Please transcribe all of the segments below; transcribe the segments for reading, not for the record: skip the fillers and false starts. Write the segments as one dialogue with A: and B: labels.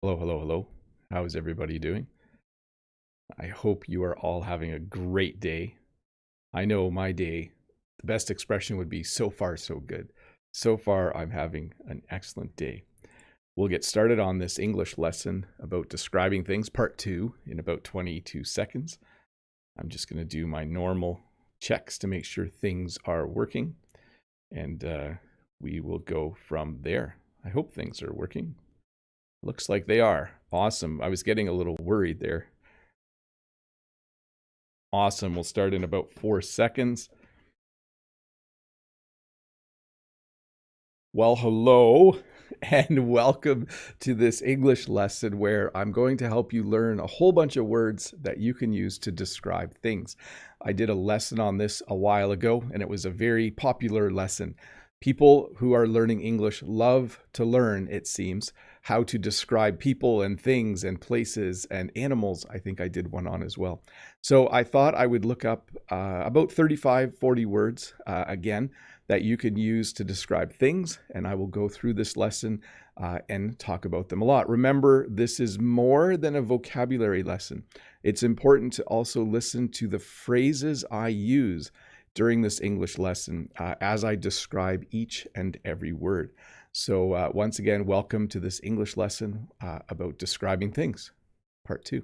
A: Hello, hello, hello. How is everybody doing? I hope you are all having a great day. I know my day, the best expression would be so far, so good. So far, I'm having an excellent day. We'll get started on this English lesson about describing things, part 2, in about 22 seconds. I'm just going to do my normal checks to make sure things are working, and we will go from there. I hope things are working. Looks like they are. Awesome. I was getting a little worried there. Awesome. We'll start in about 4 seconds. Well, hello and welcome to this English lesson where I'm going to help you learn a whole bunch of words that you can use to describe things. I did a lesson on this a while ago and it was a very popular lesson. People who are learning English love to learn, it seems, how to describe people and things and places and animals. I think I did one on as well. So I thought I would look up about 35, 40 words again that you can use to describe things. And I will go through this lesson and talk about them a lot. Remember, this is more than a vocabulary lesson. It's important to also listen to the phrases I use during this English lesson as I describe each and every word. So once again, welcome to this English lesson about describing things, part 2.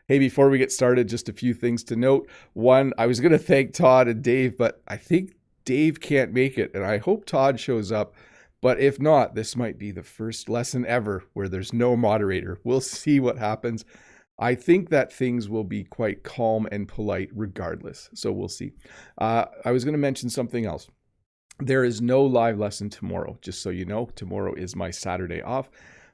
A: Hey, before we get started, just a few things to note. One, I was going to thank Todd and Dave, but I think Dave can't make it, and I hope Todd shows up. But if not, this might be the first lesson ever where there's no moderator. We'll see what happens. I think that things will be quite calm and polite regardless, so we'll see. I was going to mention something else. There is no live lesson tomorrow, just so you know. Tomorrow is my Saturday off.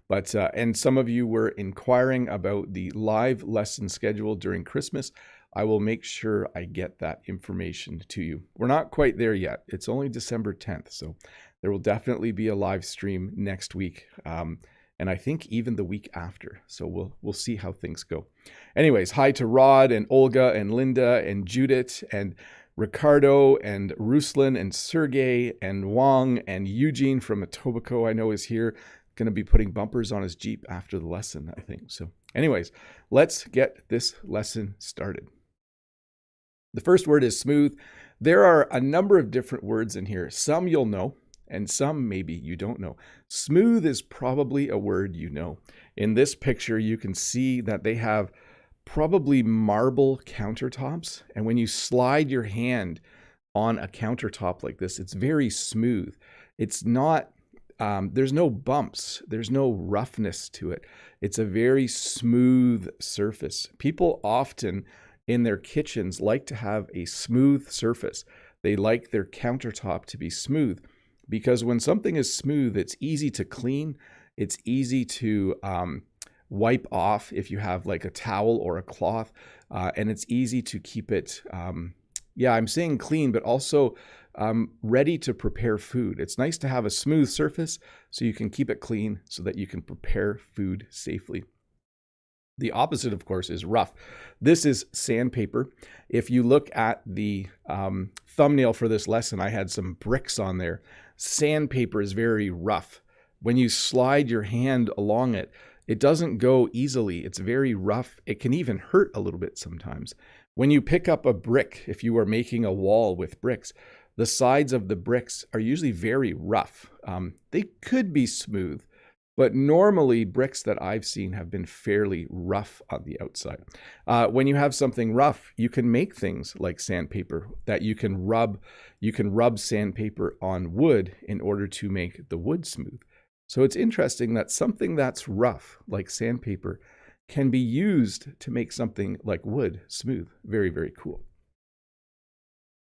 A: But and some of you were inquiring about the live lesson schedule during Christmas. I will make sure I get that information to you. We're not quite there yet. It's only December 10th, so there will definitely be a live stream next week, and I think even the week after. So we'll see how things go. Anyways, hi to Rod and Olga and Linda and Judith and Ricardo and Ruslan and Sergey and Wang and Eugene from Etobicoke I know is here. Going to be putting bumpers on his Jeep after the lesson, I think. So anyways, let's get this lesson started. The first word is smooth. There are a number of different words in here. Some you'll know, and some maybe you don't know. Smooth is probably a word you know. In this picture, you can see that they have probably marble countertops. And when you slide your hand on a countertop like this, it's very smooth. It's not there's no bumps. There's no roughness to it. It's a very smooth surface. People often in their kitchens like to have a smooth surface. They like their countertop to be smooth because when something is smooth, it's easy to clean. It's easy to wipe off if you have like a towel or a cloth, and it's easy to keep it, I'm saying clean, but also ready to prepare food. It's nice to have a smooth surface so you can keep it clean so that you can prepare food safely. The opposite, of course, is rough. This is sandpaper. If you look at the thumbnail for this lesson, I had some bricks on there. Sandpaper is very rough. When you slide your hand along it, it doesn't go easily. It's very rough. It can even hurt a little bit sometimes. When you pick up a brick, if you are making a wall with bricks, the sides of the bricks are usually very rough. They could be smooth, but normally bricks that I've seen have been fairly rough on the outside. When you have something rough, you can make things like sandpaper that you can rub. You can rub sandpaper on wood in order to make the wood smooth. So it's interesting that something that's rough, like sandpaper, can be used to make something like wood smooth. Very, very cool.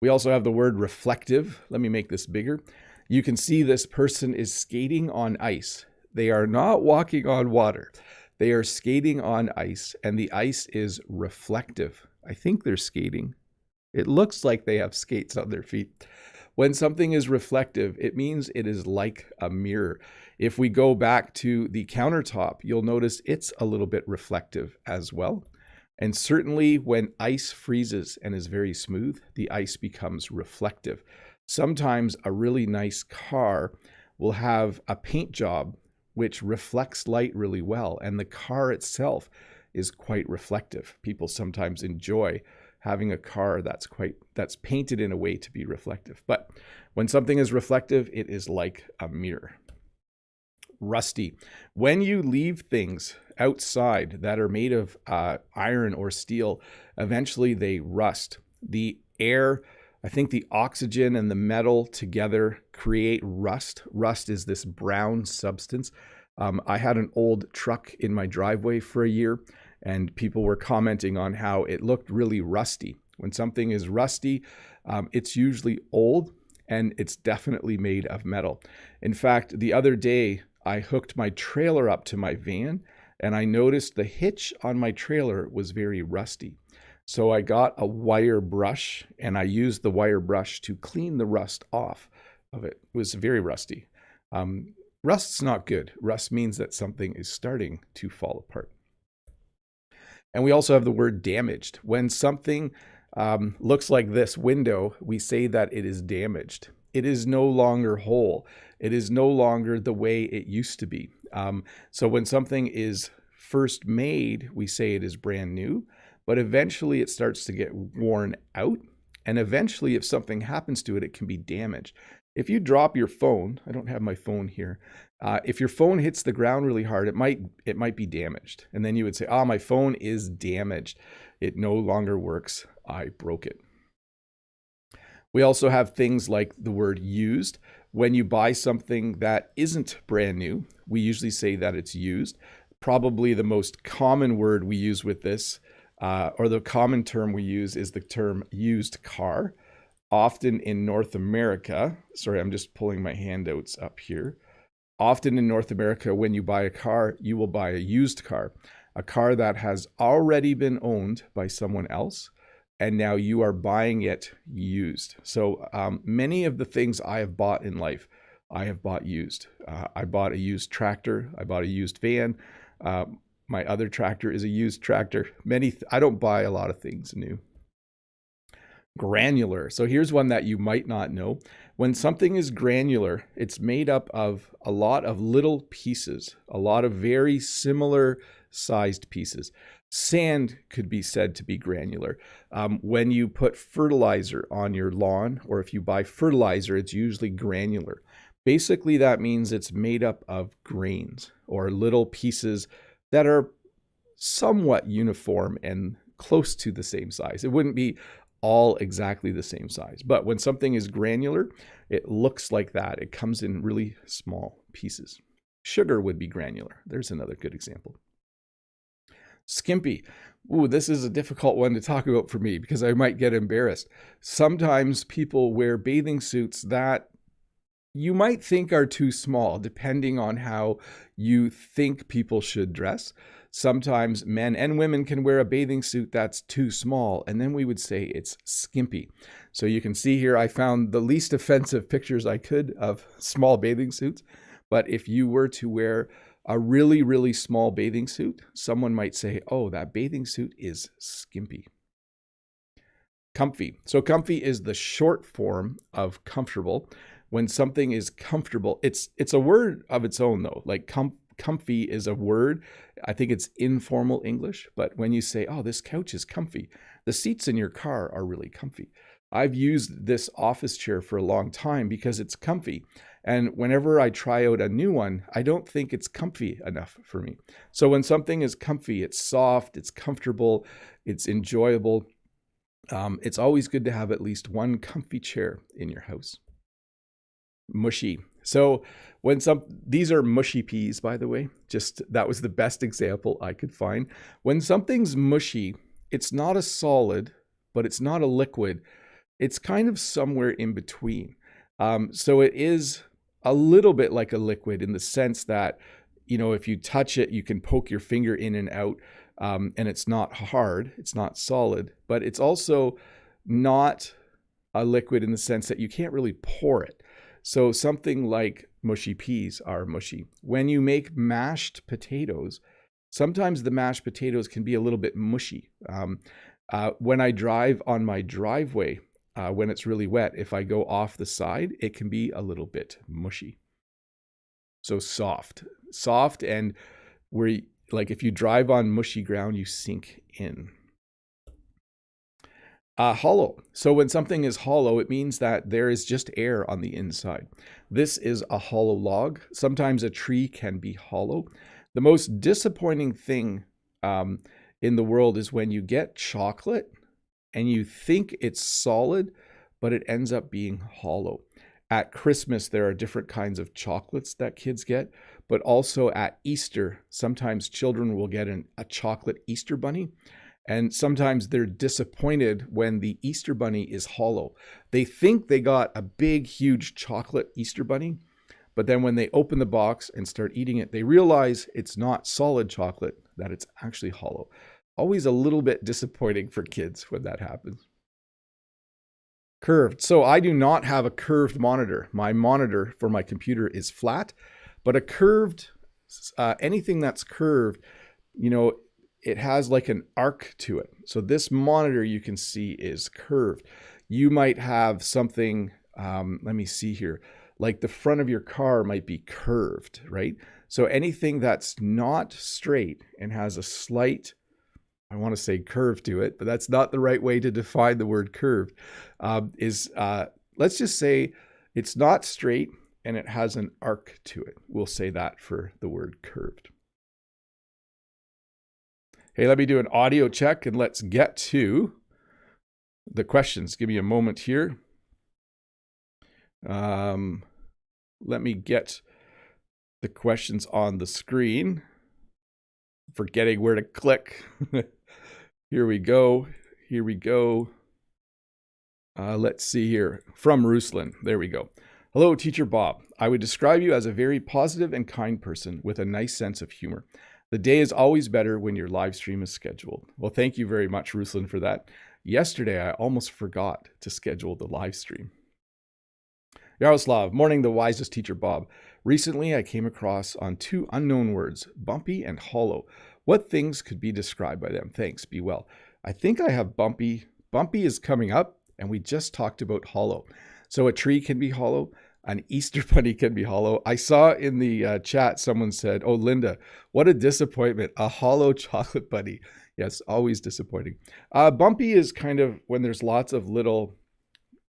A: We also have the word reflective. Let me make this bigger. You can see this person is skating on ice. They are not walking on water. They are skating on ice, and the ice is reflective. I think they're skating. It looks like they have skates on their feet. When something is reflective, it means it is like a mirror. If we go back to the countertop, you'll notice it's a little bit reflective as well. And certainly when ice freezes and is very smooth, the ice becomes reflective. Sometimes a really nice car will have a paint job which reflects light really well. And the car itself is quite reflective. People sometimes enjoy having a car that's painted in a way to be reflective. But when something is reflective, it is like a mirror. Rusty. When you leave things outside that are made of iron or steel, eventually they rust. The air, I think the oxygen and the metal together create rust. Rust is this brown substance. I had an old truck in my driveway for a year, and people were commenting on how it looked really rusty. When something is rusty, it's usually old, and it's definitely made of metal. In fact, the other day, I hooked my trailer up to my van, and I noticed the hitch on my trailer was very rusty. So I got a wire brush, and I used the wire brush to clean the rust off of it. It was very rusty. Rust's not good. Rust means that something is starting to fall apart. And we also have the word damaged. When something looks like this window, we say that it is damaged. It is no longer whole. It is no longer the way it used to be. So when something is first made, we say it is brand new, but eventually it starts to get worn out. And eventually, if something happens to it, it can be damaged. If you drop your phone, I don't have my phone here. If your phone hits the ground really hard, it might be damaged. And then you would say, "Ah, my phone is damaged. It no longer works. I broke it." We also have things like the word used. When you buy something that isn't brand new, we usually say that it's used. Probably the most common word we use with this, or the common term we use, is the term used car. Often in North America, sorry, I'm just pulling my handouts up here. Often in North America, when you buy a car, you will buy a used car, a car that has already been owned by someone else, and now you are buying it used. So many of the things I have bought in life, I have bought used. I bought a used tractor. I bought a used van. My other tractor is a used tractor. I don't buy a lot of things new. Granular. So here's one that you might not know. When something is granular, it's made up of a lot of little pieces, a lot of very similar sized pieces. Sand could be said to be granular. When you put fertilizer on your lawn, or if you buy fertilizer, it's usually granular. Basically, that means it's made up of grains or little pieces that are somewhat uniform and close to the same size. It wouldn't be all exactly the same size, but when something is granular, it looks like that. It comes in really small pieces. Sugar would be granular. There's another good example. Skimpy. Ooh, this is a difficult one to talk about for me because I might get embarrassed. Sometimes people wear bathing suits that you might think are too small, depending on how you think people should dress. Sometimes men and women can wear a bathing suit that's too small, and then we would say it's skimpy. So you can see here, I found the least offensive pictures I could of small bathing suits. But if you were to wear a really, really small bathing suit, someone might say, "Oh, that bathing suit is skimpy." Comfy. So comfy is the short form of comfortable. When something is comfortable, it's a word of its own though. Like comfy is a word. I think it's informal English, but when you say, "Oh, this couch is comfy," the seats in your car are really comfy. I've used this office chair for a long time because it's comfy. And whenever I try out a new one, I don't think it's comfy enough for me. So when something is comfy, it's soft, it's comfortable, it's enjoyable. It's always good to have at least one comfy chair in your house. Mushy. So these are mushy peas, by the way, that was the best example I could find. When something's mushy, it's not a solid, but it's not a liquid. It's kind of somewhere in between. So it is a little bit like a liquid in the sense that, if you touch it, you can poke your finger in and out, and it's not hard, it's not solid, but it's also not a liquid in the sense that you can't really pour it. So something like mushy peas are mushy. When you make mashed potatoes, sometimes the mashed potatoes can be a little bit mushy. When I drive on my driveway, when it's really wet, if I go off the side, it can be a little bit mushy. So soft, and where, like, if you drive on mushy ground, you sink in. Hollow. So when something is hollow, it means that there is just air on the inside. This is a hollow log. Sometimes a tree can be hollow. The most disappointing thing in the world is when you get chocolate and you think it's solid, but it ends up being hollow. At Christmas, there are different kinds of chocolates that kids get, but also at Easter, sometimes children will get a chocolate Easter bunny. And sometimes they're disappointed when the Easter bunny is hollow. They think they got a big, huge chocolate Easter bunny, but then when they open the box and start eating it, they realize it's not solid chocolate, that it's actually hollow. Always a little bit disappointing for kids when that happens. Curved. So I do not have a curved monitor. My monitor for my computer is flat, but a curved, anything that's curved, it has like an arc to it. So this monitor you can see is curved. You might have something, let me see here, like the front of your car might be curved, right? So anything that's not straight and has a slight, I want to say curve to it, but that's not the right way to define the word curved, let's just say it's not straight and it has an arc to it. We'll say that for the word curved. Hey, let me do an audio check and let's get to the questions. Give me a moment here. Let me get the questions on the screen. Forgetting where to click. Here we go. Let's see here. From Ruslan. There we go. Hello, Teacher Bob. I would describe you as a very positive and kind person with a nice sense of humor. The day is always better when your live stream is scheduled. Well, thank you very much, Ruslan, for that. Yesterday, I almost forgot to schedule the live stream. Yaroslav, morning, the wisest Teacher Bob. Recently, I came across on two unknown words, bumpy and hollow. What things could be described by them? Thanks, be well. I think I have bumpy. Bumpy is coming up, and we just talked about hollow. So a tree can be hollow. An Easter bunny can be hollow. I saw in the chat someone said, oh, Linda, what a disappointment. A hollow chocolate bunny. Yes, always disappointing. Bumpy is kind of when there's lots of little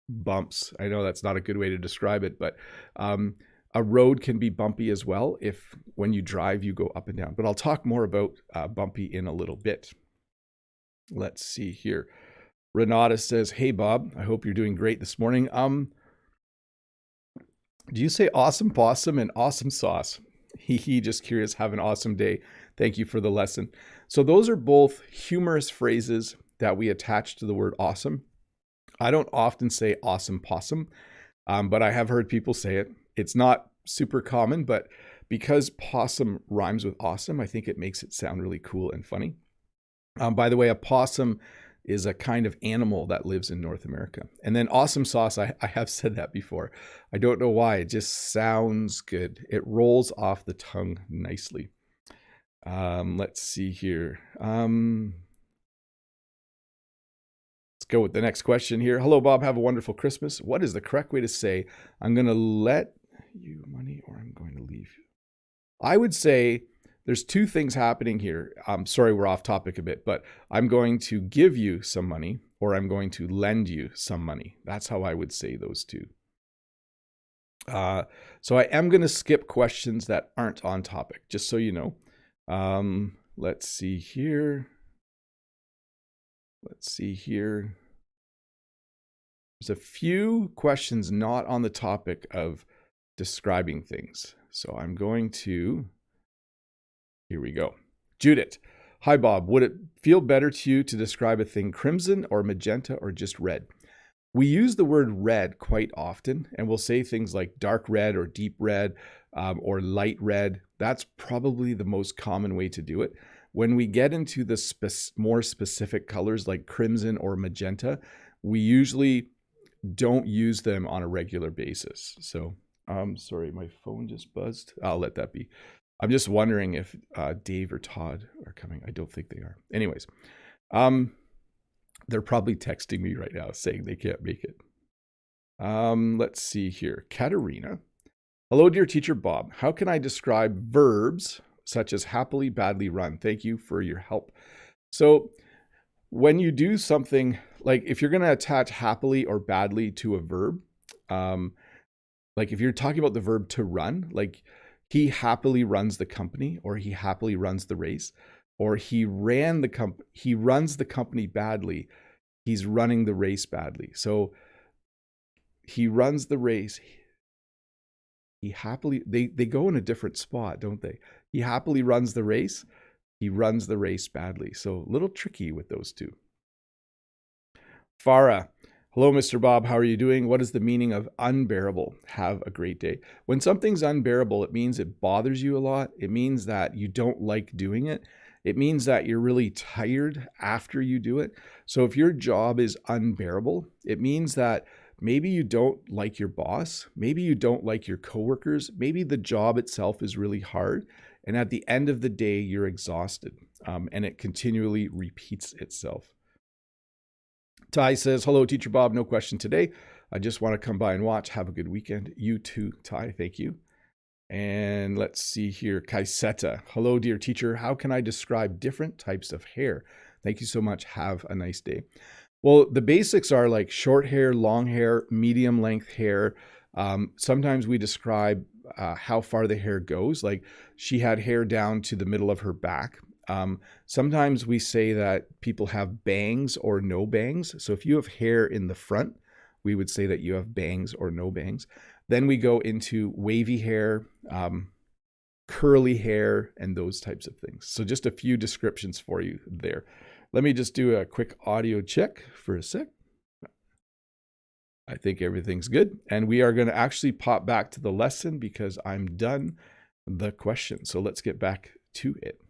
A: bumps. I know that's not a good way to describe it, but a road can be bumpy as well if when you drive, you go up and down. But I'll talk more about bumpy in a little bit. Let's see here. Renata says, hey, Bob, I hope you're doing great this morning. Do you say awesome possum and awesome sauce? Just curious. Have an awesome day. Thank you for the lesson. So those are both humorous phrases that we attach to the word awesome. I don't often say awesome possum, but I have heard people say it. It's not super common, but because possum rhymes with awesome, I think it makes it sound really cool and funny. By the way, a possum is a kind of animal that lives in North America. And then awesome sauce, I have said that before. I don't know why, it just sounds good. It rolls off the tongue nicely. Let's see here. Let's go with the next question here. Hello, Bob, have a wonderful Christmas. What is the correct way to say, I'm gonna let you money or I'm going to leave you? I would say, there's two things happening here. I'm sorry, we're off topic a bit, but I'm going to give you some money or I'm going to lend you some money. That's how I would say those two. So I am going to skip questions that aren't on topic, just so you know. Let's see here. There's a few questions not on the topic of describing things. So I'm going to... Here we go. Judith. Hi, Bob. Would it feel better to you to describe a thing crimson or magenta or just red? We use the word red quite often, and we'll say things like dark red or deep red or light red. That's probably the most common way to do it. When we get into the more specific colors like crimson or magenta, we usually don't use them on a regular basis. So, sorry, my phone just buzzed. I'll let that be. I'm just wondering if Dave or Todd are coming. I don't think they are. Anyways, they're probably texting me right now saying they can't make it. Let's see here. Katerina. Hello, dear teacher Bob. How can I describe verbs such as happily, badly, run? Thank you for your help. So when you do something, like if you're going to attach happily or badly to a verb, like if you're talking about the verb to run, like he happily runs the company, or he happily runs the race, or he runs the company badly, he's running the race badly. So he runs the race. He happily, they go in a different spot, don't they? He happily runs the race. He runs the race badly. So a little tricky with those two. Farah. Hello, Mr. Bob. How are you doing? What is the meaning of unbearable? Have a great day. When something's unbearable, it means it bothers you a lot. It means that you don't like doing it. It means that you're really tired after you do it. So if your job is unbearable, it means that maybe you don't like your boss. Maybe you don't like your coworkers. Maybe the job itself is really hard. And at the end of the day, you're exhausted, and it continually repeats itself. Ty says, hello, Teacher Bob. No question today. I just want to come by and watch. Have a good weekend. You too, Ty. Thank you. And let's see here. Kaiseta. Hello, dear teacher. How can I describe different types of hair? Thank you so much. Have a nice day. Well, the basics are like short hair, long hair, medium length hair. Sometimes we describe how far the hair goes. Like she had hair down to the middle of her back. Sometimes we say that people have bangs or no bangs. So if you have hair in the front, we would say that you have bangs or no bangs. Then we go into wavy hair, curly hair, and those types of things. So just a few descriptions for you there. Let me just do a quick audio check for a sec. I think everything's good. And we are going to actually pop back to the lesson because I'm done the question. So let's get back to it.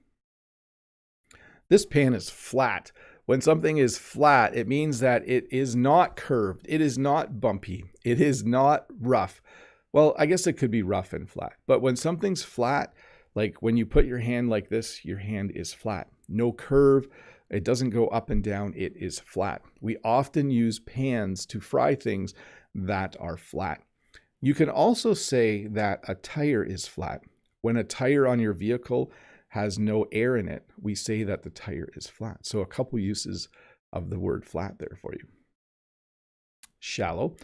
A: This pan is flat. When something is flat, it means that it is not curved. It is not bumpy. It is not rough. Well, I guess it could be rough and flat. But when something's flat, like when you put your hand like this, your hand is flat. No curve. It doesn't go up and down. It is flat. We often use pans to fry things that are flat. You can also say that a tire is flat. When a tire on your vehicle has no air in it, we say that the tire is flat. So a couple uses of the word flat there for you. Shallow.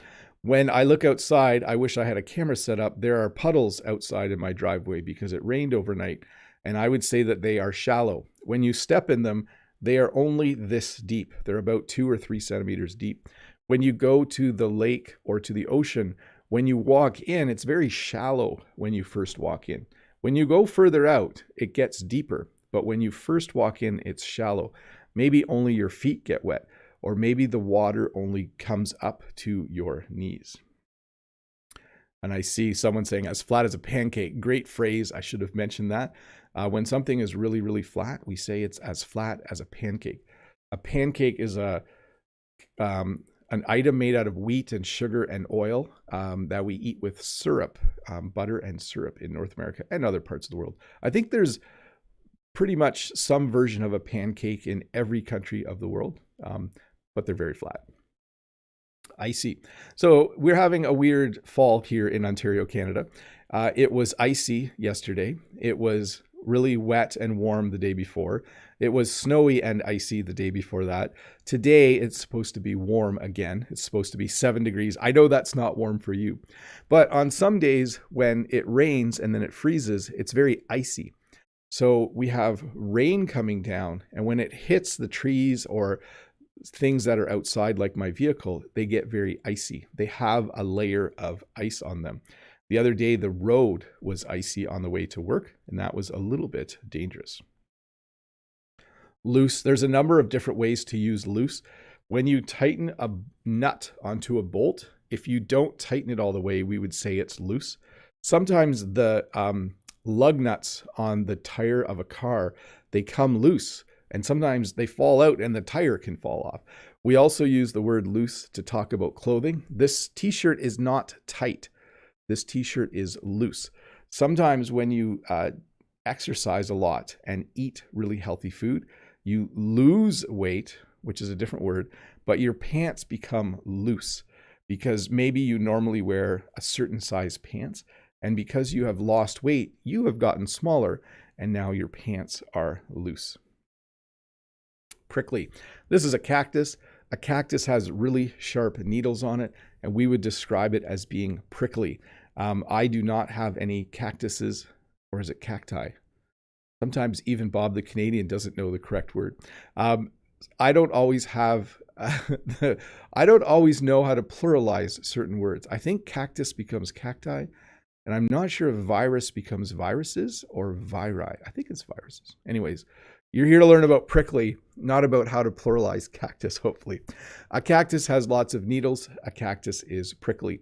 A: When I look outside, I wish I had a camera set up. There are puddles outside in my driveway because it rained overnight, and I would say that they are shallow. When you step in them, they are only this deep. They're about 2 or 3 centimeters deep. When you go to the lake or to the ocean, when you walk in, it's very shallow when you first walk in. When you go further out, it gets deeper. But when you first walk in, it's shallow. Maybe only your feet get wet, or maybe the water only comes up to your knees. And I see someone saying, as flat as a pancake. Great phrase. I should have mentioned that. When something is really, really flat, we say it's as flat as a pancake. A pancake is an item made out of wheat and sugar and oil that we eat with syrup, butter and syrup in North America and other parts of the world. I think there's pretty much some version of a pancake in every country of the world, but they're very flat. Icy. So we're having a weird fall here in Ontario, Canada. It was icy yesterday. It was really wet and warm the day before. It was snowy and icy the day before that. Today, it's supposed to be warm again. It's supposed to be 7 degrees. I know that's not warm for you. But on some days when it rains and then it freezes, it's very icy. So we have rain coming down, and when it hits the trees or things that are outside like my vehicle, they get very icy. They have a layer of ice on them. The other day, the road was icy on the way to work, and that was a little bit dangerous. Loose. There's a number of different ways to use loose. When you tighten a nut onto a bolt, if you don't tighten it all the way, we would say it's loose. Sometimes the lug nuts on the tire of a car, they come loose, and sometimes they fall out and the tire can fall off. We also use the word loose to talk about clothing. This t-shirt is not tight. This t-shirt is loose. Sometimes when you exercise a lot and eat really healthy food, you lose weight, which is a different word, but your pants become loose because maybe you normally wear a certain size pants And because you have lost weight, you have gotten smaller, and now your pants are loose. Prickly. This is a cactus. A cactus has really sharp needles on it, and we would describe it as being prickly. I do not have any cactuses, or is it cacti? Sometimes even Bob the Canadian doesn't know the correct word. I don't always have, I don't always know how to pluralize certain words. I think cactus becomes cacti, and I'm not sure if virus becomes viruses or viri. I think it's viruses. Anyways, you're here to learn about prickly, not about how to pluralize cactus, hopefully. A cactus has lots of needles. A cactus is prickly.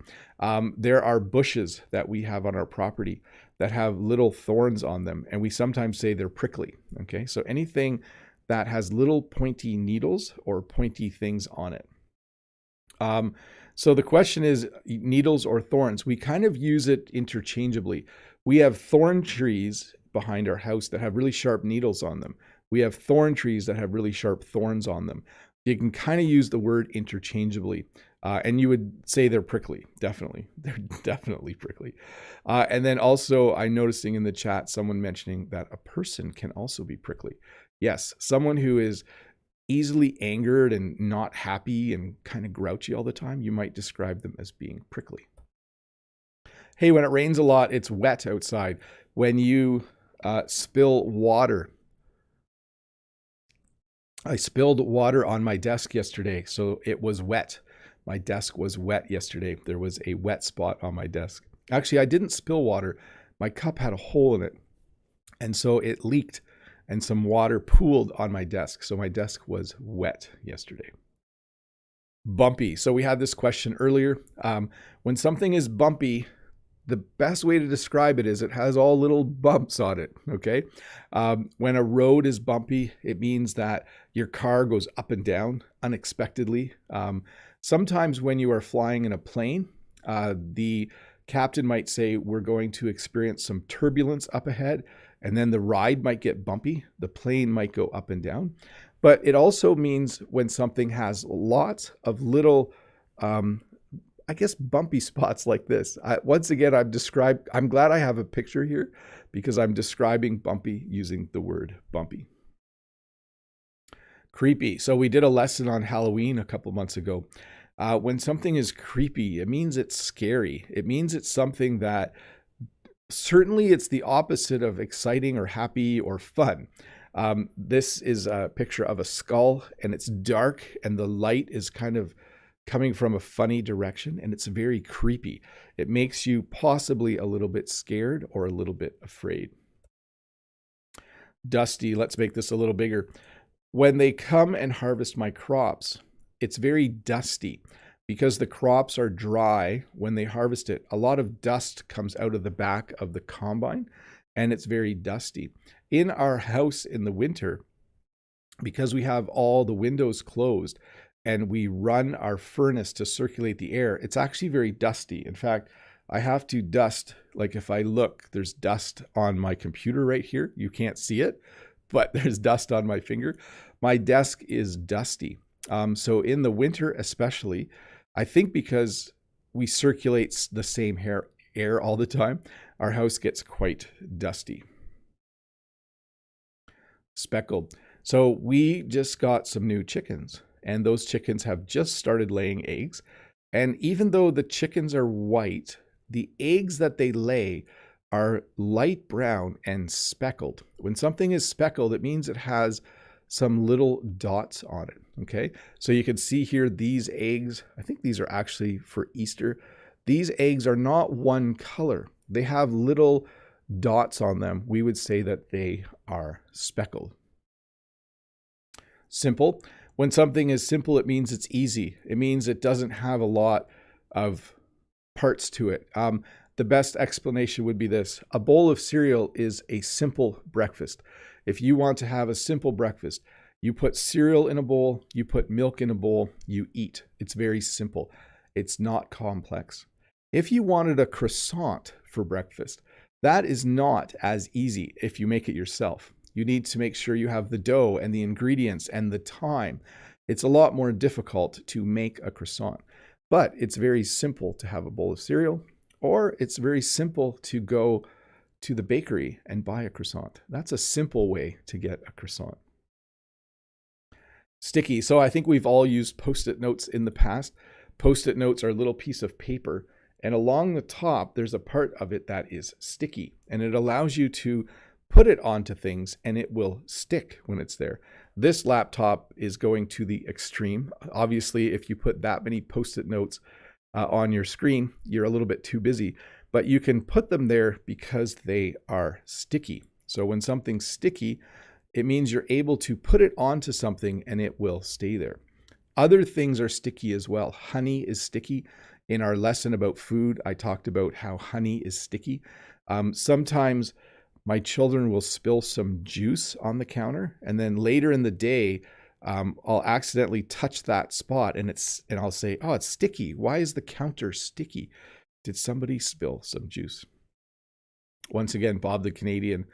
A: There are bushes that we have on our property that have little thorns on them, and we sometimes say they're prickly. Okay, so anything that has little pointy needles or pointy things on it. So the question is needles or thorns. We kind of use it interchangeably. We have thorn trees behind our house that have really sharp needles on them. We have thorn trees that have really sharp thorns on them. You can kind of use the word interchangeably. And you would say they're prickly. Definitely. They're definitely prickly. And then also I'm noticing in the chat someone mentioning that a person can also be prickly. Yes, someone who is easily angered and not happy and kind of grouchy all the time, you might describe them as being prickly. Hey, when it rains a lot, it's wet outside. When you spill water, I spilled water on my desk yesterday, so it was wet. My desk was wet yesterday. There was a wet spot on my desk. Actually, I didn't spill water. My cup had a hole in it, and so it leaked, and some water pooled on my desk. So my desk was wet yesterday. Bumpy. So we had this question earlier. When something is bumpy, the best way to describe it is it has all little bumps on it, okay? When a road is bumpy, it means that your car goes up and down unexpectedly. Sometimes when you are flying in a plane, the captain might say, we're going to experience some turbulence up ahead, and then the ride might get bumpy. The plane might go up and down. But it also means when something has lots of little, I guess, bumpy spots like this. Once again, I'm glad I have a picture here because I'm describing bumpy using the word bumpy. Creepy. So we did a lesson on Halloween a couple months ago. When something is creepy, it means it's scary. It means it's something that certainly it's the opposite of exciting or happy or fun. This is a picture of a skull, and it's dark, and the light is kind of coming from a funny direction, and it's very creepy. It makes you possibly a little bit scared or a little bit afraid. Dusty. Let's make this a little bigger. When they come and harvest my crops, it's very dusty because the crops are dry when they harvest it. A lot of dust comes out of the back of the combine, and it's very dusty. In our house in the winter, because we have all the windows closed and we run our furnace to circulate the air, it's actually very dusty. In fact, I have to dust, like if I look, there's dust on my computer right here. You can't see it, but there's dust on my finger. My desk is dusty. So in the winter especially, I think because we circulate the same air all the time, our house gets quite dusty. Speckled. So we just got some new chickens, and those chickens have just started laying eggs. And even though the chickens are white, the eggs that they lay are light brown and speckled. When something is speckled, it means it has some little dots on it, okay? So you can see here these eggs, I think these are actually for Easter. These eggs are not one color. They have little dots on them. We would say that they are speckled. Simple. When something is simple, it means it's easy. It means it doesn't have a lot of parts to it. The best explanation would be this. A bowl of cereal is a simple breakfast. If you want to have a simple breakfast, you put cereal in a bowl, you put milk in a bowl, you eat. It's very simple. It's not complex. If you wanted a croissant for breakfast, that is not as easy if you make it yourself. You need to make sure you have the dough and the ingredients and the time. It's a lot more difficult to make a croissant, but it's very simple to have a bowl of cereal or it's very simple to go to the bakery and buy a croissant. That's a simple way to get a croissant. Sticky. So I think we've all used Post-it notes in the past. Post-it notes are a little piece of paper, and along the top, there's a part of it that is sticky, and it allows you to put it onto things and it will stick when it's there. This laptop is going to the extreme. Obviously, if you put that many Post-it notes on your screen, you're a little bit too busy, but you can put them there because they are sticky. So when something's sticky, it means you're able to put it onto something and it will stay there. Other things are sticky as well. Honey is sticky. In our lesson about food, I talked about how honey is sticky. Sometimes my children will spill some juice on the counter, and then later in the day, I'll accidentally touch that spot and I'll say, oh, it's sticky. Why is the counter sticky? Did somebody spill some juice? Once again, Bob the Canadian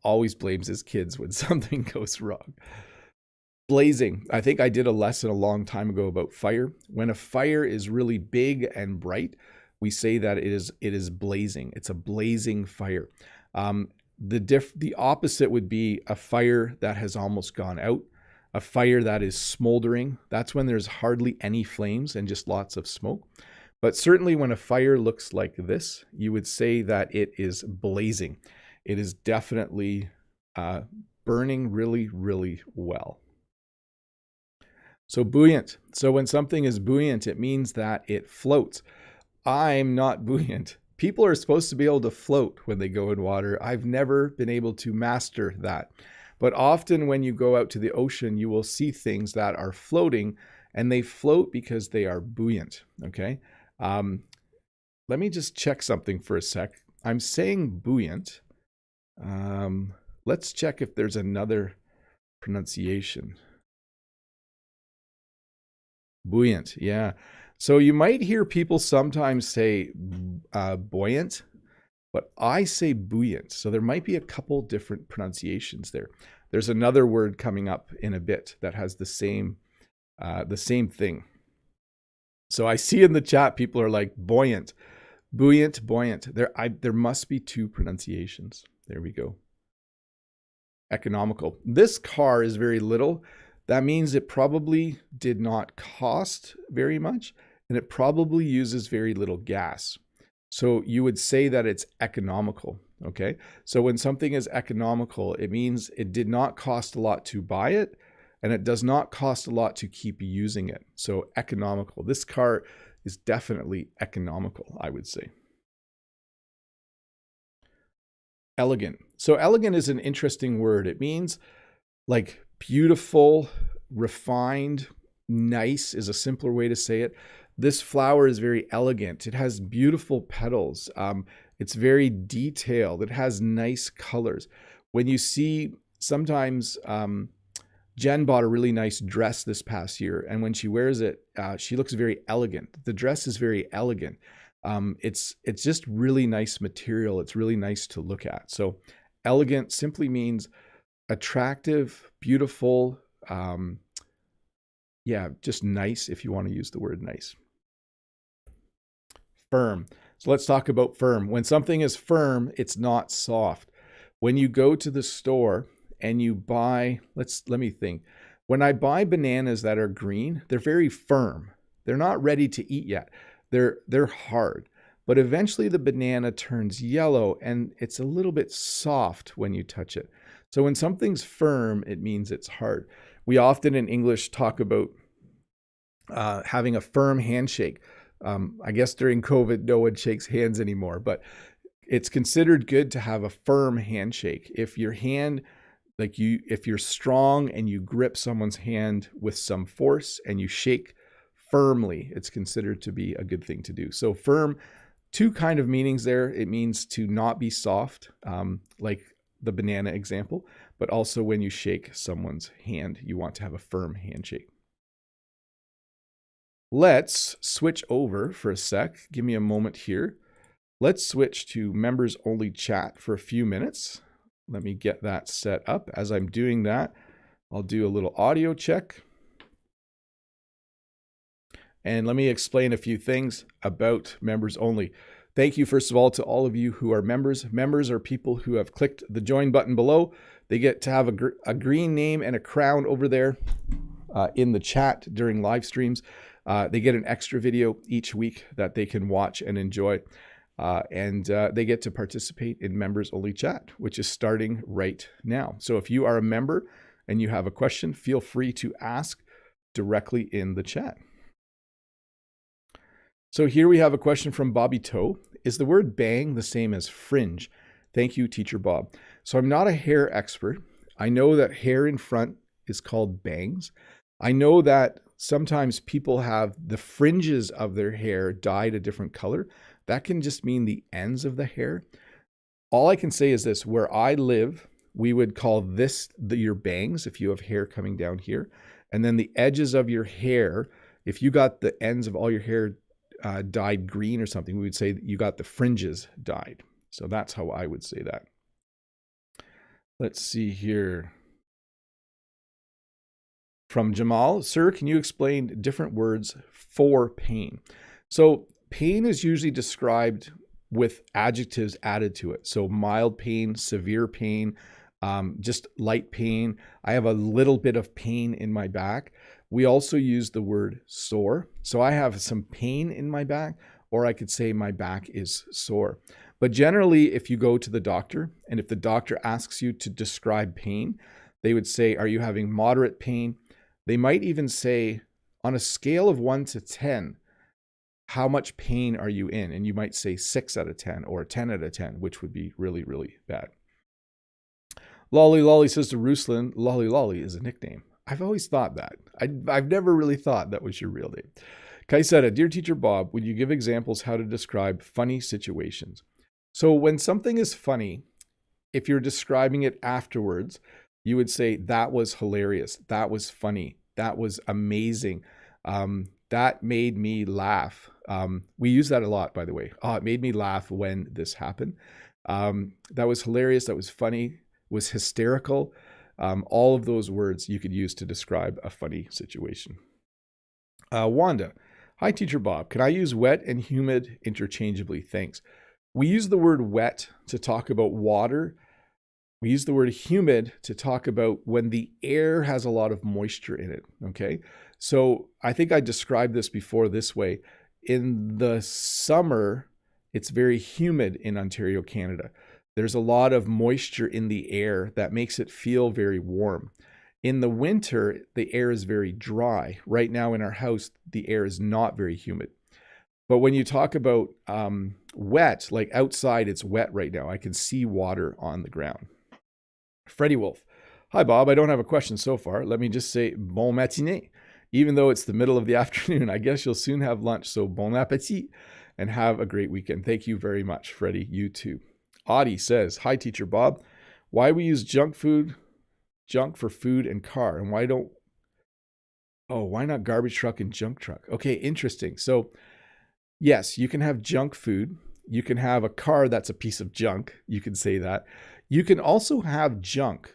A: always blames his kids when something goes wrong. Blazing. I think I did a lesson a long time ago about fire. When a fire is really big and bright, we say that it is blazing. It's a blazing fire. The opposite would be a fire that has almost gone out, a fire that is smoldering. That's when there's hardly any flames and just lots of smoke. But certainly when a fire looks like this, you would say that it is blazing. It is definitely burning really, really well. So buoyant. So when something is buoyant, it means that it floats. I'm not buoyant. People are supposed to be able to float when they go in water. I've never been able to master that. But often when you go out to the ocean, you will see things that are floating, and they float because they are buoyant, okay? Let me just check something for a sec. I'm saying buoyant. Let's check if there's another pronunciation. Buoyant, yeah. So you might hear people sometimes say buoyant, but I say buoyant. So there might be a couple different pronunciations there. There's another word coming up in a bit that has the same thing. So I see in the chat people are like buoyant, buoyant, buoyant. There must be two pronunciations. There we go. Economical. This car is very little. That means it probably did not cost very much, and it probably uses very little gas. So you would say that it's economical, okay? So when something is economical, it means it did not cost a lot to buy it, and it does not cost a lot to keep using it. So economical. This car is definitely economical, I would say. Elegant. So elegant is an interesting word. It means like beautiful, refined, nice is a simpler way to say it. This flower is very elegant. It has beautiful petals. It's very detailed. It has nice colors. When you see, sometimes Jen bought a really nice dress this past year, and when she wears it, she looks very elegant. The dress is very elegant. It's just really nice material. It's really nice to look at. So elegant simply means attractive, beautiful, yeah, just nice if you want to use the word nice. Firm. So let's talk about firm. When something is firm, it's not soft. When you go to the store and you buy, let me think. When I buy bananas that are green, they're very firm. They're not ready to eat yet. They're hard. But eventually the banana turns yellow and it's a little bit soft when you touch it. So when something's firm, it means it's hard. We often in English talk about having a firm handshake. I guess during COVID, no one shakes hands anymore, but it's considered good to have a firm handshake. If your hand, if you're strong and you grip someone's hand with some force and you shake firmly, it's considered to be a good thing to do. So firm, two kind of meanings there. It means to not be soft, like the banana example, but also when you shake someone's hand, you want to have a firm handshake. Let's switch over for a sec. Give me a moment here. Let's switch to members only chat for a few minutes. Let me get that set up. As I'm doing that, I'll do a little audio check. And let me explain a few things about members only. Thank you, first of all, to all of you who are members. Members are people who have clicked the join button below. They get to have a green name and a crown over there in the chat during live streams. They get an extra video each week that they can watch and enjoy. And they get to participate in members only chat, which is starting right now. So if you are a member and you have a question, feel free to ask directly in the chat. So here we have a question from Bobby Toe. Is the word bang the same as fringe? Thank you, Teacher Bob. So I'm not a hair expert. I know that hair in front is called bangs. I know that sometimes people have the fringes of their hair dyed a different color. That can just mean the ends of the hair. All I can say is this: where I live, we would call this your bangs if you have hair coming down here. And then the edges of your hair, if you got the ends of all your hair dyed green or something, we would say that you got the fringes dyed. So that's how I would say that. Let's see here. From Jamel, sir, can you explain different words for pain? So pain is usually described with adjectives added to it. So mild pain, severe pain, just light pain. I have a little bit of pain in my back. We also use the word sore. So I have some pain in my back, or I could say my back is sore. But generally, if you go to the doctor and if the doctor asks you to describe pain, they would say, are you having moderate pain? They might even say, on a scale of 1 to 10, how much pain are you in? And you might say 6 out of 10 or 10 out of 10, which would be really, really bad. Lolly Lolly says to Ruslan, Lolly Lolly is a nickname. I've always thought that. I've never really thought that was your real name. Kaiseta, dear Teacher Bob, would you give examples how to describe funny situations? So when something is funny, if you're describing it afterwards, you would say, that was hilarious. That was funny. That was amazing. That made me laugh. We use that a lot, by the way. Oh, it made me laugh when this happened. That was hilarious. That was funny. Was hysterical. All of those words you could use to describe a funny situation. Wanda, hi, Teacher Bob. Can I use wet and humid interchangeably? Thanks. We use the word wet to talk about water. We use the word humid to talk about when the air has a lot of moisture in it, okay? So I think I described this before this way. In the summer, it's very humid in Ontario, Canada. There's a lot of moisture in the air that makes it feel very warm. In the winter, the air is very dry. Right now in our house, the air is not very humid. But when you talk about wet, like outside, it's wet right now. I can see water on the ground. Freddie Wolf. Hi, Bob. I don't have a question so far. Let me just say bon matinée. Even though it's the middle of the afternoon, I guess you'll soon have lunch. So bon appétit and have a great weekend. Thank you very much, Freddie. You too. Audie says, hi, Teacher Bob. Why we use junk for food and car? And why not garbage truck and junk truck? Okay, interesting. So yes, you can have junk food. You can have a car that's a piece of junk. You can say that. You can also have junk,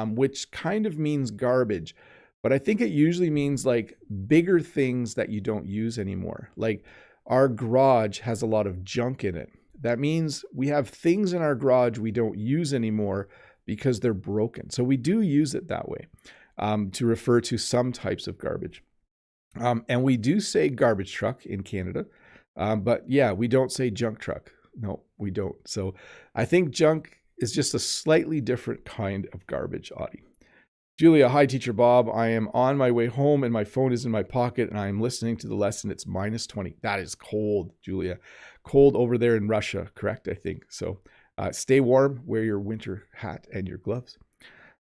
A: which kind of means garbage. But I think it usually means like bigger things that you don't use anymore. Like our garage has a lot of junk in it. That means we have things in our garage we don't use anymore because they're broken. So we do use it that way to refer to some types of garbage. And we do say garbage truck in Canada. But yeah, we don't say junk truck. No, we don't. So I think junk is just a slightly different kind of garbage, Audie. Julia, hi, Teacher Bob. I am on my way home and my phone is in my pocket and I am listening to the lesson. It's -20. That is cold, Julia. Cold over there in Russia, correct, I think. So stay warm, wear your winter hat and your gloves.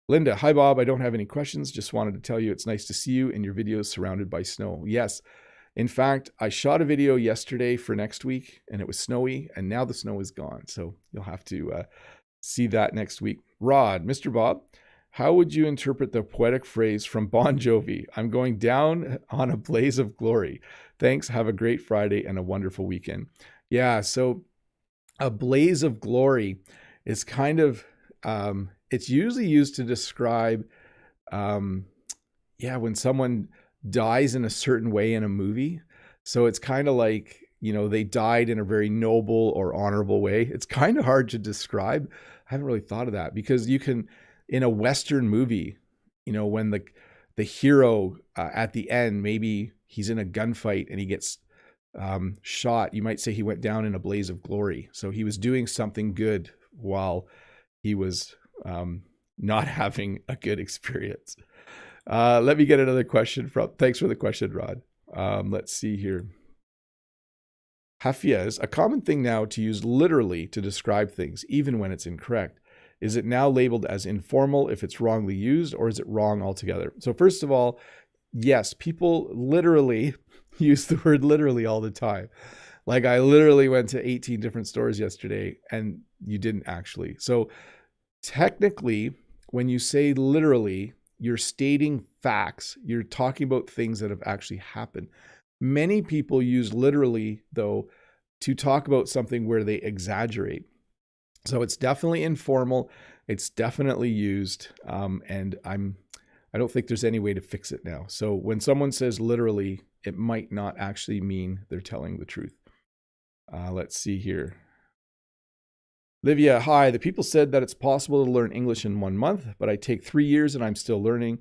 A: Linda, hi, Bob. I don't have any questions. Just wanted to tell you it's nice to see you in your videos surrounded by snow. Yes. In fact, I shot a video yesterday for next week and it was snowy and now the snow is gone. So you'll have to see that next week. Rod, Mr. Bob, how would you interpret the poetic phrase from Bon Jovi? I'm going down on a blaze of glory. Thanks. Have a great Friday and a wonderful weekend. Yeah. So a blaze of glory is kind of, it's usually used to describe, when someone dies in a certain way in a movie. So it's kind of like they died in a very noble or honorable way. It's kind of hard to describe. I haven't really thought of that, because you can, in a Western movie, when the hero at the end, maybe he's in a gunfight and he gets shot, you might say he went down in a blaze of glory. So he was doing something good while he was not having a good experience. Let me get another question thanks for the question, Rod. Let's see here. Hafiz, a common thing now to use literally to describe things, even when it's incorrect. Is it now labeled as informal if it's wrongly used, or is it wrong altogether? So first of all, yes, people literally use the word literally all the time. Like, I literally went to 18 different stores yesterday, and you didn't actually. So technically, when you say literally, you're stating facts. You're talking about things that have actually happened. Many people use literally, though, to talk about something where they exaggerate. So it's definitely informal. It's definitely used. And I don't think there's any way to fix it now. So when someone says literally, it might not actually mean they're telling the truth. Let's see here. Livia, hi. The people said that it's possible to learn English in 1 month, but I take 3 years and I'm still learning.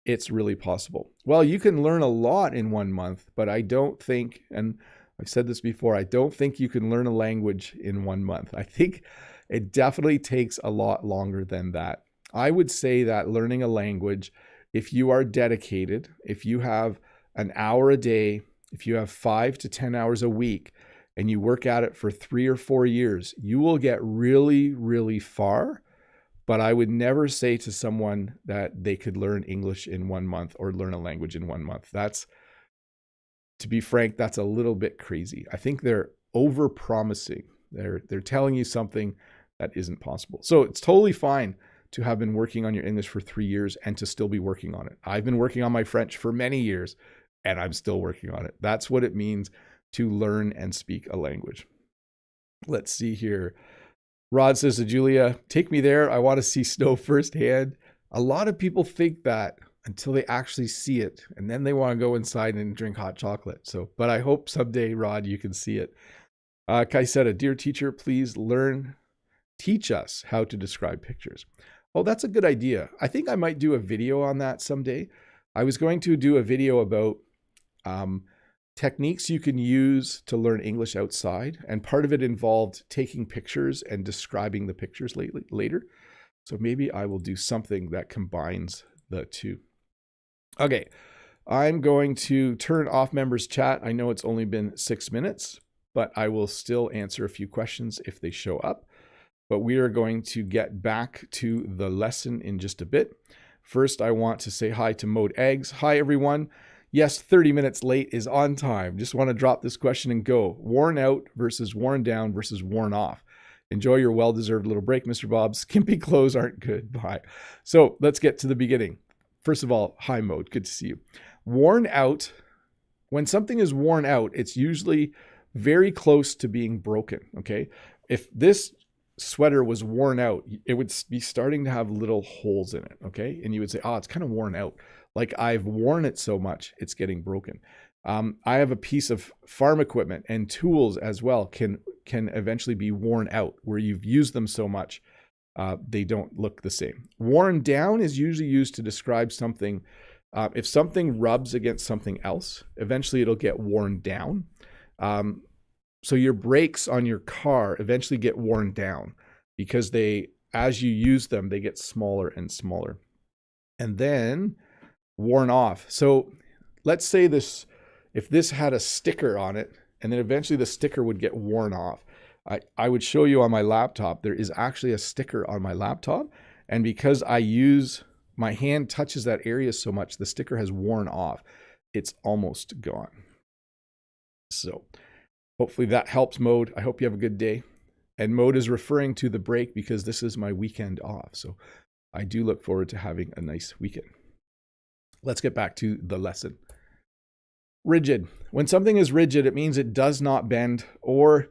A: It's really possible. Well, you can learn a lot in 1 month, but I don't think, and I've said this before, I don't think you can learn a language in 1 month. I think it definitely takes a lot longer than that. I would say that learning a language, if you are dedicated, if you have an hour a day, if you have 5 to 10 hours a week, and you work at it for 3 or 4 years, you will get really, really far. But I would never say to someone that they could learn English in 1 month or learn a language in 1 month. That's, to be frank, that's a little bit crazy. I think they're over-promising. They're telling you something that isn't possible. So it's totally fine to have been working on your English for 3 years and to still be working on it. I've been working on my French for many years, and I'm still working on it. That's what it means to learn and speak a language. Let's see here. Rod says to Julia, take me there. I want to see snow firsthand. A lot of people think that until they actually see it, and then they want to go inside and drink hot chocolate. But I hope someday, Rod, you can see it. Kaiseta, dear teacher, please teach us how to describe pictures. Oh, that's a good idea. I think I might do a video on that someday. I was going to do a video about techniques you can use to learn English outside. And part of it involved taking pictures and describing the pictures later. So maybe I will do something that combines the two. Okay, I'm going to turn off members chat. I know it's only been 6 minutes, but I will still answer a few questions if they show up. But we are going to get back to the lesson in just a bit. First, I want to say hi to Mode Eggs. Hi, everyone. Yes, 30 minutes late is on time. Just want to drop this question and go. Worn out versus worn down versus worn off. Enjoy your well-deserved little break, Mr. Bob. Skimpy clothes aren't good. Bye. So let's get to the beginning. First of all, hi, Mode. Good to see you. Worn out. When something is worn out, it's usually very close to being broken, okay? If this sweater was worn out, it would be starting to have little holes in it, okay? And you would say, oh, it's kind of worn out. Like, I've worn it so much, it's getting broken. I have a piece of farm equipment, and tools as well can eventually be worn out, where you've used them so much, they don't look the same. Worn down is usually used to describe something. If something rubs against something else, eventually it'll get worn down. So your brakes on your car eventually get worn down because as you use them, they get smaller and smaller. And then worn off. So let's say if this had a sticker on it, and then eventually the sticker would get worn off. I would show you on my laptop, there is actually a sticker on my laptop. And because my hand touches that area so much, the sticker has worn off. It's almost gone. So hopefully that helps, Mode. I hope you have a good day. And Mode is referring to the break because this is my weekend off. So I do look forward to having a nice weekend. Let's get back to the lesson. Rigid. When something is rigid, it means it does not bend, or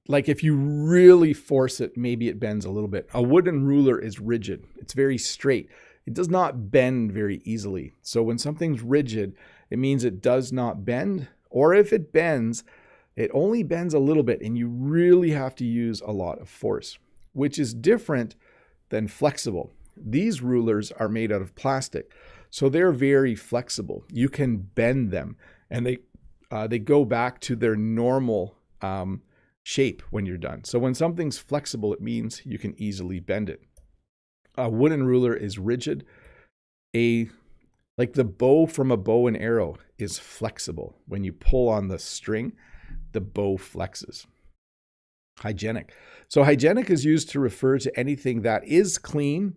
A: like if you really force it, maybe it bends a little bit. A wooden ruler is rigid. It's very straight. It does not bend very easily. So when something's rigid, it means it does not bend, or if it bends, It only bends a little bit, and you really have to use a lot of force, which is different than flexible. These rulers are made out of plastic, so they're very flexible. You can bend them, and they go back to their normal shape when you're done. So when something's flexible, it means you can easily bend it. A wooden ruler is rigid. Like the bow from a bow and arrow is flexible. When you pull on the string, the bow flexes. Hygienic. So hygienic is used to refer to anything that is clean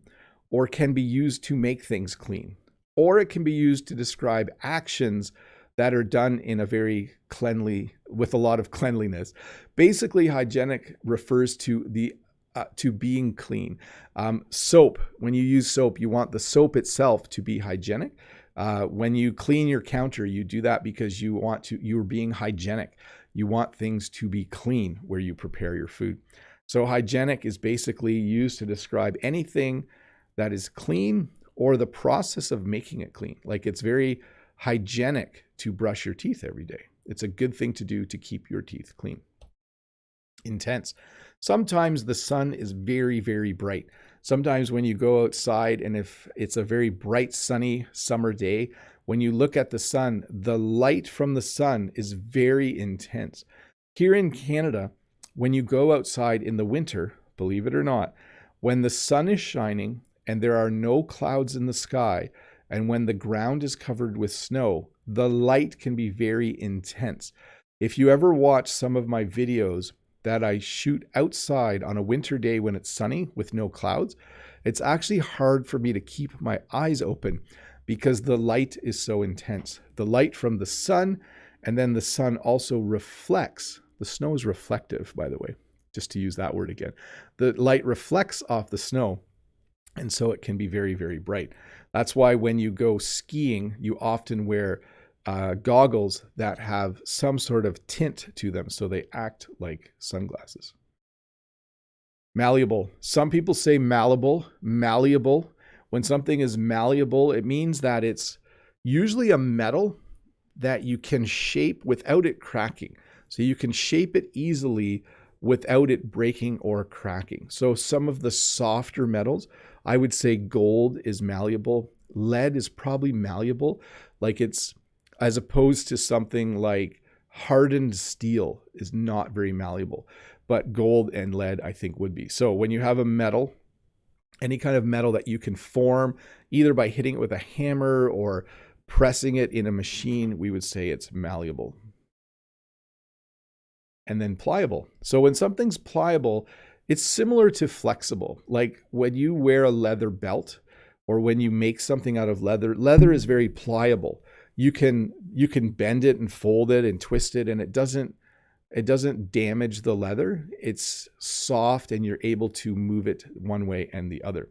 A: or can be used to make things clean. Or it can be used to describe actions that are done in a very with a lot of cleanliness. Basically, hygienic refers to being clean. Soap, when you use soap, you want the soap itself to be hygienic. When you clean your counter, you do that because you're being hygienic. You want things to be clean where you prepare your food. So hygienic is basically used to describe anything that is clean or the process of making it clean. Like it's very hygienic to brush your teeth every day. It's a good thing to do to keep your teeth clean. Intense. Sometimes the sun is very, very bright. Sometimes when you go outside and if it's a very bright, sunny summer day, when you look at the sun, the light from the sun is very intense. Here in Canada, when you go outside in the winter, believe it or not, when the sun is shining and there are no clouds in the sky, and when the ground is covered with snow, the light can be very intense. If you ever watch some of my videos that I shoot outside on a winter day when it's sunny with no clouds, it's actually hard for me to keep my eyes open because the light is so intense. The light from the sun, and then the sun also reflects. The snow is reflective, by the way, just to use that word again. The light reflects off the snow, and so it can be very, very bright. That's why when you go skiing, you often wear goggles that have some sort of tint to them, so they act like sunglasses. Malleable. Some people say malleable. When something is malleable, it means that it's usually a metal that you can shape without it cracking. So you can shape it easily without it breaking or cracking. So some of the softer metals, I would say gold is malleable. Lead is probably malleable. Like it's, as opposed to something like hardened steel is not very malleable, but gold and lead I think would be. So when you have a metal, any kind of metal that you can form either by hitting it with a hammer or pressing it in a machine, we would say it's malleable. And then pliable. So when something's pliable, it's similar to flexible. Like when you wear a leather belt or when you make something out of leather, leather is very pliable. You can bend it and fold it and twist it, and it doesn't damage the leather. It's soft and you're able to move it one way and the other.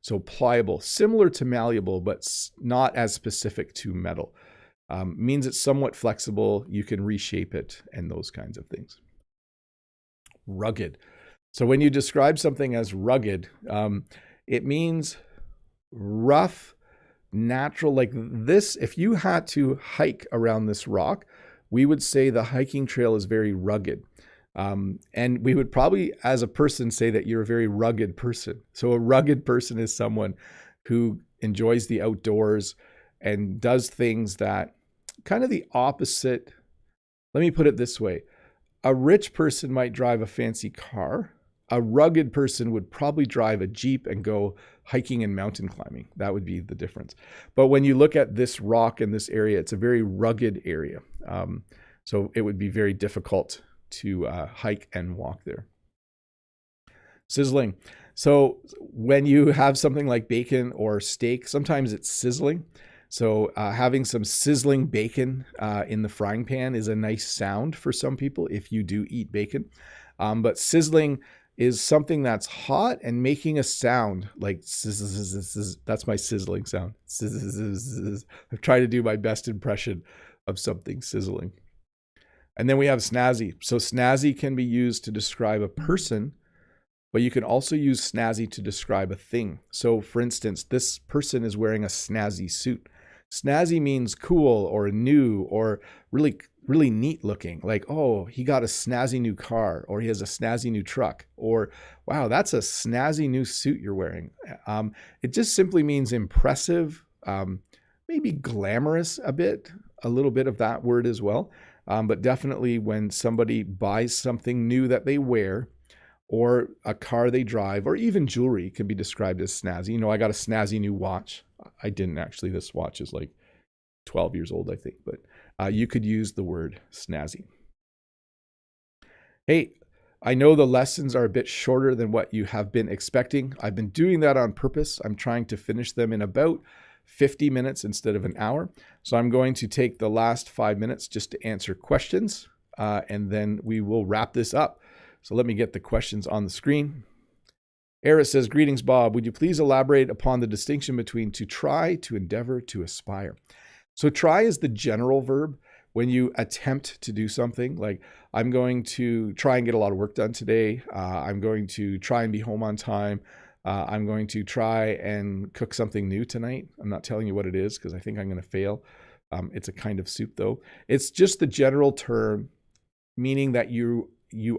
A: So pliable, similar to malleable, but not as specific to metal. Means it's somewhat flexible. You can reshape it and those kinds of things. Rugged. So when you describe something as rugged, it means rough, natural, like this. If you had to hike around this rock, we would say the hiking trail is very rugged. And we would probably, as a person, say that you're a very rugged person. So a rugged person is someone who enjoys the outdoors and does things that kind of the opposite. Let me put it this way. A rich person might drive a fancy car. A rugged person would probably drive a Jeep and go hiking and mountain climbing. That would be the difference. But when you look at this rock in this area, it's a very rugged area. So it would be very difficult to hike and walk there. Sizzling. So when you have something like bacon or steak, sometimes it's sizzling. So having some sizzling bacon in the frying pan is a nice sound for some people if you do eat bacon. But sizzling is something that's hot and making a sound like zzz. That's my sizzling sound. Zzz. I've tried to do my best impression of something sizzling. And then we have snazzy. So snazzy can be used to describe a person, but you can also use snazzy to describe a thing. So for instance, this person is wearing a snazzy suit. Snazzy means cool or new or really, really neat looking. Like, oh, he got a snazzy new car, or he has a snazzy new truck, or wow, that's a snazzy new suit you're wearing. It just simply means impressive, maybe glamorous a little bit of that word as well. But definitely when somebody buys something new that they wear, or a car they drive, or even jewelry can be described as snazzy. You know, I got a snazzy new watch. I didn't actually. This watch is like 12 years old, I think, but you could use the word snazzy. Hey, I know the lessons are a bit shorter than what you have been expecting. I've been doing that on purpose. I'm trying to finish them in about 50 minutes instead of an hour. So I'm going to take the last 5 minutes just to answer questions, and then we will wrap this up. So let me get the questions on the screen. Aris says, greetings, Bob. Would you please elaborate upon the distinction between to try, to endeavor, to aspire? So try is the general verb when you attempt to do something. Like, I'm going to try and get a lot of work done today. I'm going to try and be home on time. I'm going to try and cook something new tonight. I'm not telling you what it is because I think I'm going to fail. It's a kind of soup, though. It's just the general term, meaning that you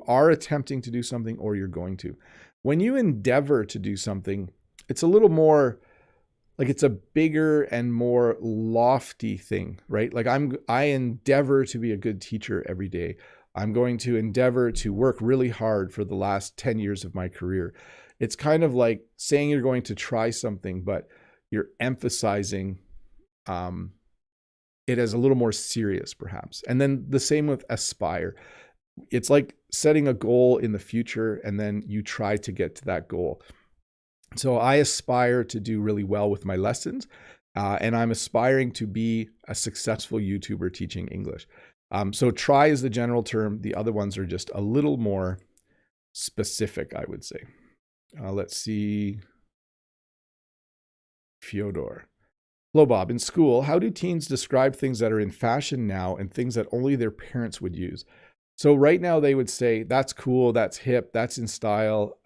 A: are attempting to do something or you're going to. When you endeavor to do something, it's a little more like it's a bigger and more lofty thing, right? Like I endeavor to be a good teacher every day. I'm going to endeavor to work really hard for the last 10 years of my career. It's kind of like saying you're going to try something, but you're emphasizing it as a little more serious, perhaps. And then the same with aspire. It's like setting a goal in the future and then you try to get to that goal. So I aspire to do really well with my lessons, and I'm aspiring to be a successful YouTuber teaching English. So try is the general term. The other ones are just a little more specific, I would say. Let's see. Fyodor. Hello, Bob. In school, how do teens describe things that are in fashion now and things that only their parents would use? So right now they would say, that's cool, that's hip, that's in style.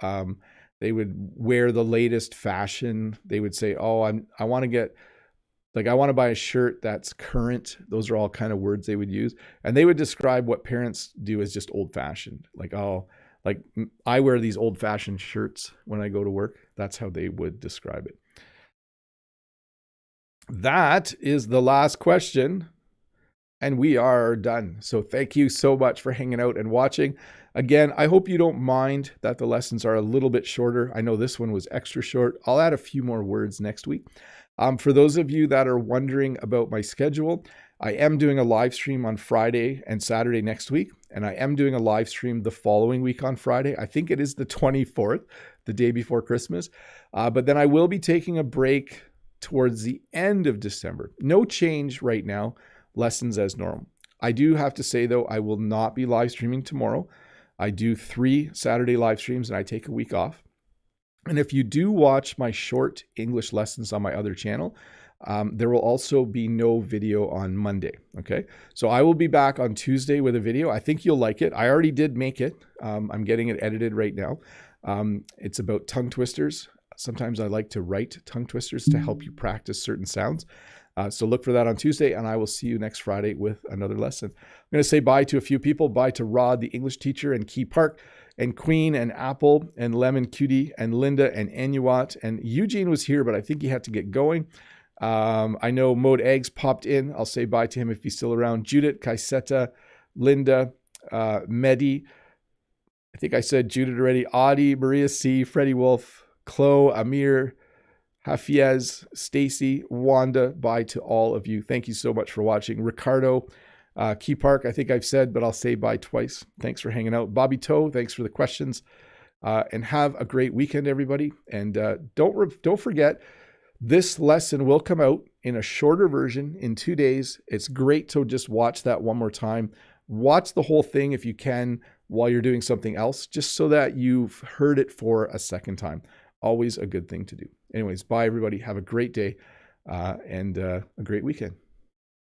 A: They would wear the latest fashion. They would say, oh, I want to buy a shirt that's current. Those are all kind of words they would use. And they would describe what parents do as just old fashioned. Like, oh, like I wear these old fashioned shirts when I go to work. That's how they would describe it. That is the last question. And we are done. So thank you so much for hanging out and watching. Again, I hope you don't mind that the lessons are a little bit shorter. I know this one was extra short. I'll add a few more words next week. For those of you that are wondering about my schedule, I am doing a live stream on Friday and Saturday next week. And I am doing a live stream the following week on Friday. I think it is the 24th, the day before Christmas. But then I will be taking a break towards the end of December. No change right now. Lessons as normal. I do have to say, though, I will not be live streaming tomorrow. I do 3 Saturday live streams and I take a week off. And if you do watch my short English lessons on my other channel, there will also be no video on Monday. Okay. So I will be back on Tuesday with a video. I think you'll like it. I already did make it. I'm getting it edited right now. It's about tongue twisters. Sometimes I like to write tongue twisters to help you practice certain sounds. So look for that on Tuesday, and I will see you next Friday with another lesson. I'm going to say bye to a few people. Bye to Rod, the English teacher, and Key Park, and Queen, and Apple, and Lemon Cutie, and Linda, and Anuat. And Eugene was here, but I think he had to get going. I know Mode Eggs popped in. I'll say bye to him if he's still around. Judith, Kaiseta, Linda, Mehdi. I think I said Judith already. Audie, Maria C., Freddie Wolf, Chloe, Amir, Hafiez, Stacy, Wanda, bye to all of you. Thank you so much for watching. Ricardo, Key Park, I think I've said, but I'll say bye twice. Thanks for hanging out. Bobby Toe, thanks for the questions. And have a great weekend, everybody. And don't forget, this lesson will come out in a shorter version in 2 days. It's great to just watch that one more time. Watch the whole thing if you can while you're doing something else, just so that you've heard it for a second time. Always a good thing to do. Anyways, bye everybody. Have a great day and a great weekend.